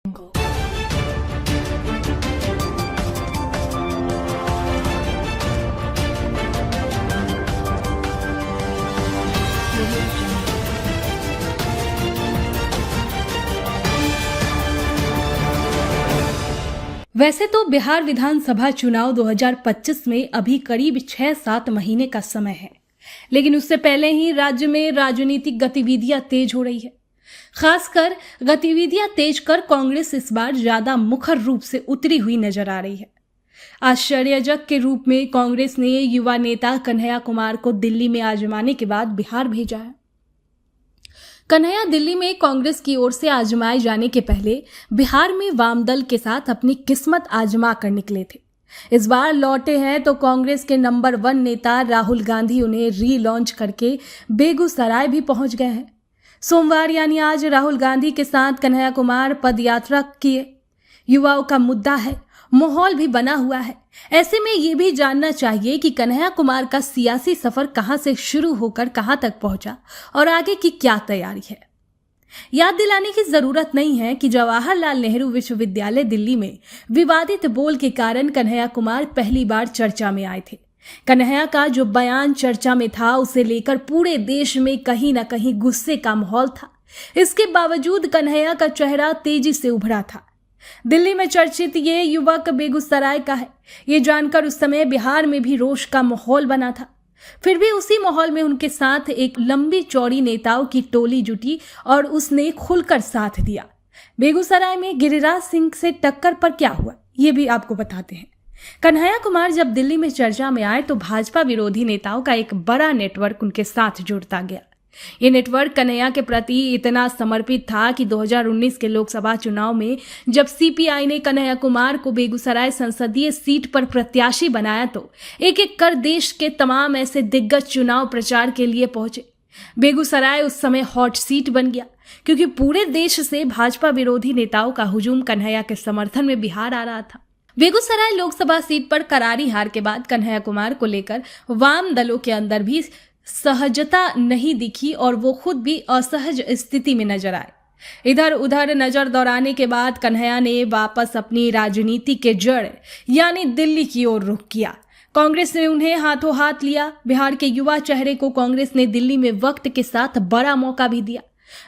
वैसे तो बिहार विधानसभा चुनाव 2025 में अभी करीब 6-7 महीने का समय है, लेकिन उससे पहले ही राज्य में राजनीतिक गतिविधियां तेज हो रही है। खासकर गतिविधियां तेज कर कांग्रेस इस बार ज्यादा मुखर रूप से उतरी हुई नजर आ रही है। आश्चर्यजनक के रूप में कांग्रेस ने युवा नेता कन्हैया कुमार को दिल्ली में आजमाने के बाद बिहार भेजा है। कन्हैया दिल्ली में कांग्रेस की ओर से आजमाए जाने के पहले बिहार में वाम दल के साथ अपनी किस्मत आजमा कर निकले थे। इस बार लौटे हैं तो कांग्रेस के नंबर 1 नेता राहुल गांधी उन्हें रीलॉन्च करके बेगूसराय भी पहुंच गए हैं। सोमवार यानी आज राहुल गांधी के साथ कन्हैया कुमार पदयात्रा किए। युवाओं का मुद्दा है, माहौल भी बना हुआ है। ऐसे में ये भी जानना चाहिए कि कन्हैया कुमार का सियासी सफर कहां से शुरू होकर कहां तक पहुंचा और आगे की क्या तैयारी है। याद दिलाने की जरूरत नहीं है कि जवाहरलाल नेहरू विश्वविद्यालय दिल्ली में विवादित बोल के कारण कन्हैया कुमार पहली बार चर्चा में आए थे। कन्हैया का जो बयान चर्चा में था उसे लेकर पूरे देश में कहीं ना कहीं गुस्से का माहौल था। इसके बावजूद कन्हैया का चेहरा तेजी से उभरा था। दिल्ली में चर्चित ये युवक बेगूसराय का है। ये जानकर उस समय बिहार में भी रोष का माहौल बना था। फिर भी उसी माहौल में उनके साथ एक लंबी चौड़ी नेताओं की टोली जुटी और उसने खुलकर साथ दिया। बेगूसराय में गिरिराज सिंह से टक्कर पर क्या हुआ ये भी आपको बताते हैं। कन्हैया कुमार जब दिल्ली में चर्चा में आए तो भाजपा विरोधी नेताओं का एक बड़ा नेटवर्क उनके साथ जुड़ता गया। ये नेटवर्क कन्हैया के प्रति इतना समर्पित था कि 2019 के लोकसभा चुनाव में जब सीपीआई ने कन्हैया कुमार को बेगूसराय संसदीय सीट पर प्रत्याशी बनाया तो एक एक कर देश के तमाम ऐसे दिग्गज चुनाव प्रचार के लिए पहुंचे। बेगूसराय उस समय हॉट सीट बन गया क्योंकि पूरे देश से भाजपा विरोधी नेताओं का हुजूम कन्हैया के समर्थन में बिहार आ रहा था। बेगूसराय लोकसभा सीट पर करारी हार के बाद कन्हैया कुमार को लेकर वाम दलों के अंदर भी सहजता नहीं दिखी और वो खुद भी असहज स्थिति में नजर आए। इधर उधर नजर दौड़ाने के बाद कन्हैया ने वापस अपनी राजनीति के जड़ यानी दिल्ली की ओर रुख किया। कांग्रेस ने उन्हें हाथों हाथ लिया। बिहार के युवा चेहरे को कांग्रेस ने दिल्ली में वक्त के साथ बड़ा मौका भी दिया।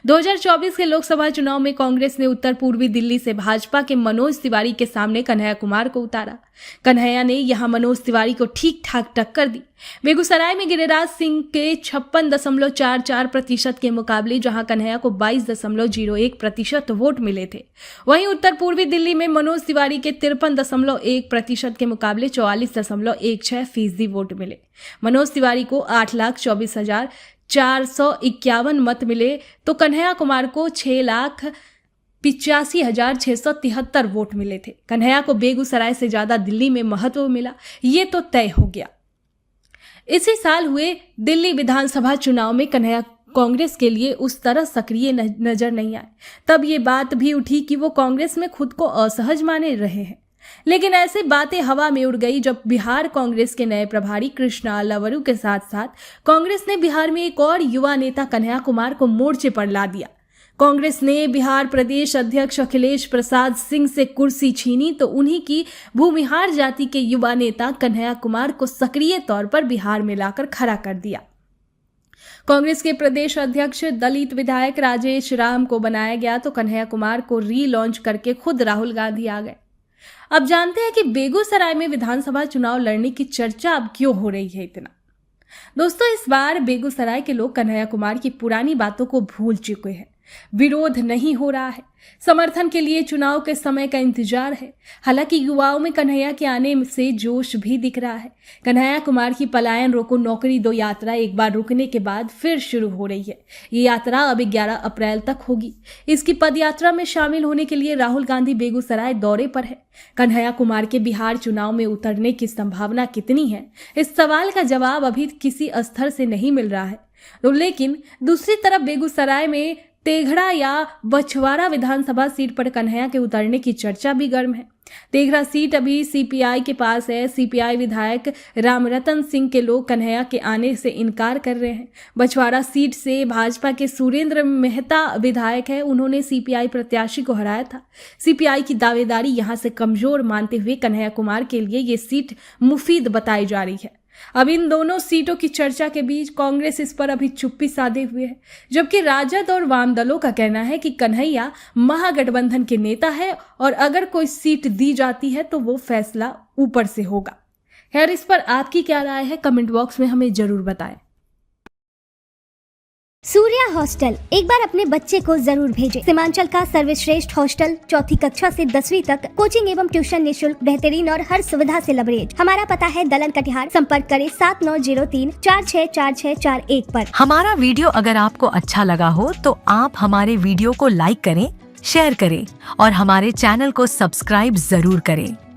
2024 के लोकसभा चुनाव में कांग्रेस ने उत्तर पूर्वी दिल्ली से भाजपा के मनोज तिवारी के सामने कन्हैया कुमार को उतारा। कन्हैया ने यहां मनोज तिवारी को ठीक ठाक टक्कर दी। बेगूसराय में गिरिराज सिंह के 56.44% के मुकाबले जहां कन्हैया को 22.01% वोट मिले थे, वहीं उत्तर पूर्वी दिल्ली में मनोज तिवारी के 53.1% के मुकाबले 44.16% वोट मिले। मनोज तिवारी को 8,24,451 मत मिले तो कन्हैया कुमार को 6,85,673 वोट मिले थे। कन्हैया को बेगूसराय से ज्यादा दिल्ली में महत्व मिला, ये तो तय हो गया। इसी साल हुए दिल्ली विधानसभा चुनाव में कन्हैया कांग्रेस के लिए उस तरह सक्रिय नजर नहीं आए। तब ये बात भी उठी कि वो कांग्रेस में खुद को असहज माने रहे हैं, लेकिन ऐसे बातें हवा में उड़ गई जब बिहार कांग्रेस के नए प्रभारी कृष्णा लवरू के साथ साथ कांग्रेस ने बिहार में एक और युवा नेता कन्हैया कुमार को मोर्चे पर ला दिया। कांग्रेस ने बिहार प्रदेश अध्यक्ष अखिलेश प्रसाद सिंह से कुर्सी छीनी तो उन्हीं की भूमिहार जाति के युवा नेता कन्हैया कुमार को सक्रिय तौर पर बिहार में लाकर खड़ा कर दिया। कांग्रेस के प्रदेश अध्यक्ष दलित विधायक राजेश राम को बनाया गया तो कन्हैया कुमार को रीलॉन्च करके खुद राहुल गांधी आ गए। अब जानते हैं कि बेगूसराय में विधानसभा चुनाव लड़ने की चर्चा अब क्यों हो रही है इतना। दोस्तों, इस बार बेगूसराय के लोग कन्हैया कुमार की पुरानी बातों को भूल चुके हैं। विरोध नहीं हो रहा है, समर्थन के लिए चुनाव के समय का इंतजार है। हालांकि युवाओं में कन्हैया के आने से जोश भी दिख रहा है। कन्हैया कुमार की पलायन रोको नौकरी दो यात्रा एक बार रुकने के बाद फिर शुरू हो रही है। ये यात्रा अब 11 अप्रैल तक होगी। इसकी पदयात्रा में शामिल होने के लिए राहुल गांधी बेगूसराय दौरे पर है। कन्हैया कुमार के बिहार चुनाव में उतरने की संभावना कितनी है, इस सवाल का जवाब अभी किसी स्तर से नहीं मिल रहा है। तो लेकिन दूसरी तरफ बेगूसराय में तेघड़ा या बछवाड़ा विधानसभा सीट पर कन्हैया के उतरने की चर्चा भी गर्म है। तेघड़ा सीट अभी सीपीआई के पास है। सीपीआई विधायक रामरतन सिंह के लोग कन्हैया के आने से इनकार कर रहे हैं। बछवाड़ा सीट से भाजपा के सुरेंद्र मेहता विधायक है, उन्होंने सीपीआई प्रत्याशी को हराया था। सीपीआई की दावेदारी यहां से कमजोर मानते हुए कन्हैया कुमार के लिए ये सीट मुफीद बताई जा रही है। अब इन दोनों सीटों की चर्चा के बीच कांग्रेस इस पर अभी चुप्पी साधे हुए है, जबकि राजद और वाम दलों का कहना है कि कन्हैया महागठबंधन के नेता है और अगर कोई सीट दी जाती है तो वो फैसला ऊपर से होगा। खैर, इस पर आपकी क्या राय है, कमेंट बॉक्स में हमें जरूर बताएं। सूर्या हॉस्टल एक बार अपने बच्चे को जरूर भेजें। सीमांचल का सर्वश्रेष्ठ हॉस्टल, 4ठी कक्षा से 10वीं तक कोचिंग एवं ट्यूशन निःशुल्क, बेहतरीन और हर सुविधा से लबरेज। हमारा पता है दलन कटिहार। संपर्क करें 7903464641 पर। हमारा वीडियो अगर आपको अच्छा लगा हो तो आप हमारे वीडियो को लाइक करें, शेयर करें और हमारे चैनल को सब्सक्राइब जरूर करें।